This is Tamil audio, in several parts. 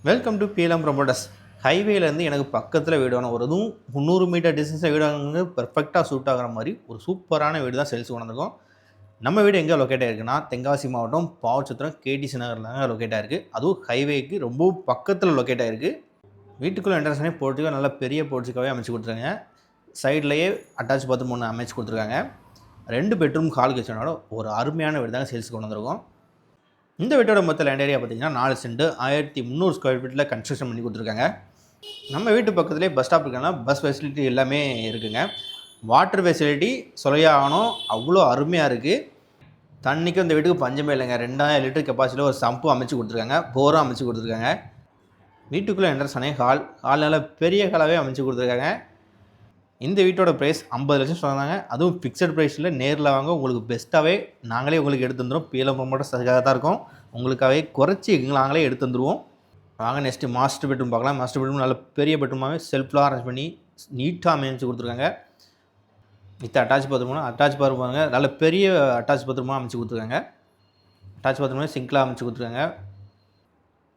Welcome to BLM promoters. ஹைவேலேருந்து எனக்கு பக்கத்தில் வீடு வேணும். ஒரு இதுவும் 300 மீட்டர் டிஸ்டன்ஸில் வீடு வாங்க பெர்ஃபெக்டாக சூட் ஆகிற மாதிரி ஒரு சூப்பரான வீடு தான் சேல்ஸ் கொண்டிருக்கோம். நம்ம வீடு எங்கே லொக்கேட் ஆகிருக்குன்னா, தென்காசி மாவட்டம் பாவச்சத்திரம் கேடிசி நகரில் தாங்க லொக்கேட் ஆகிருக்கு. அதுவும் ஹைவேக்கு ரொம்ப பக்கத்தில் லொக்கேட் ஆகிருக்கு. வீட்டுக்குள்ளே என்ட்ரன்ஸ்னே போர்ட்டிக்கோ நல்ல பெரிய போர்ட்டிக்காவே அமைச்சு கொடுத்துருக்காங்க. சைட்லேயே அட்டாச் பாத்ரூம் ஒன்று அமைச்சு கொடுத்துருக்காங்க. 2 பெட்ரூம் ஹால் கிச்சனோட ஒரு அருமையான வீடு தாங்க சேல்ஸ் கொண்டு வந்திருக்கோம். இந்த வீட்டோட மொத்த லேண்ட் ஏரியா பார்த்தீங்கன்னா 4 சென்ட் 1300 ஸ்கொயர் ஃபீட்டில் கன்ஸ்ட்ரக்ஷன் பண்ணி கொடுத்துருக்காங்க. நம்ம வீட்டு பக்கத்துலேயே பஸ் ஸ்டாப் இருக்குன்னா பஸ் ஃபெசிலிட்டி எல்லாமே இருக்குங்க. வாட்டர் ஃபெசிலிட்டி சொல்லியாகணும், அவ்வளோ அருமையாக இருக்குது. தண்ணிக்கும் இந்த வீட்டுக்கு பஞ்சமே இல்லைங்க. 2000 லிட்டர் கெப்பாசிட்டியில் ஒரு சம்பும் அமைச்சு கொடுத்துருக்காங்க, போரும் அமைச்சு கொடுத்துருக்காங்க. வீட்டுக்குள்ளே என்ட்ரன்ஸ் ஆனே ஹால் நல்ல பெரிய ஹாலாகவே அமைச்சு கொடுத்துருக்காங்க. இந்த வீட்டோட ப்ரைஸ் 50 லட்சம் சொன்னாங்க. அதுவும் ஃபிக்ஸட் ப்ரைஸில் நேரில் வாங்க உங்களுக்கு பெஸ்ட்டாகவே நாங்களே உங்களுக்கு எடுத்து வந்துடுவோம். பிஎல்எம் ப்ரொமோட்டர்ஸ் அதுக்காக தான் இருக்கோம். உங்களுக்காகவே குறைச்சி நாங்களே எடுத்து வந்துடுவோம். வாங்க நெக்ஸ்ட்டு மாஸ்டர் பெட்ரூம் பார்க்கலாம். மாஸ்டர் பெட்ரூம் நல்ல பெரிய பெட்ரூமாகவே செல்ஃப்லாம் அரேஞ்ச் பண்ணி நீட்டாக அமைச்சு கொடுத்துருக்காங்க. வித் அட்டாச் பாத்ரூம் பாருங்க, நல்ல பெரிய அட்டாச் பாத்ரூமாக அமைச்சு கொடுத்துருக்காங்க. அட்டாச் பாத்ரூமே சிங்க்லாம் அமைச்சு கொடுத்துருக்காங்க.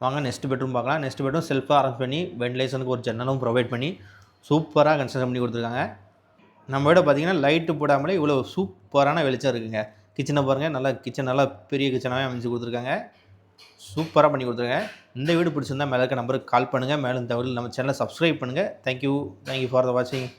வாங்க நெக்ஸ்ட் பெட்ரூம் பார்க்கலாம். நெக்ஸ்ட் பெட்ரூம் செல்ஃபாக அரேஞ்ச் பண்ணி வென்டிலேஷனுக்கு ஒரு ஜன்னலும் ப்ரொவைட் பண்ணி சூப்பராக கன்ஸ்ட்ரக்ஷன் பண்ணி கொடுத்துருக்காங்க. நம்ம வீட பார்த்திங்கன்னா லைட்டு போடாமலே இவ்வளோ சூப்பரான வெளிச்சம் இருக்குங்க. கிச்சனை பாருங்கள், நல்லா கிச்சன் நல்லா பெரிய கிச்சனாகவே அமைச்சு கொடுத்துருக்காங்க. சூப்பராக பண்ணி கொடுத்துருக்காங்க. இந்த வீடு பிடிச்சிருந்தால் மேலே இருக்க நம்பருக்கு கால் பண்ணுங்கள். மேலும் இந்த வீடு நம்ம சேனலை சப்ஸ்கிரைப் பண்ணுங்கள். தேங்க்யூ ஃபார் த வாட்சிங்.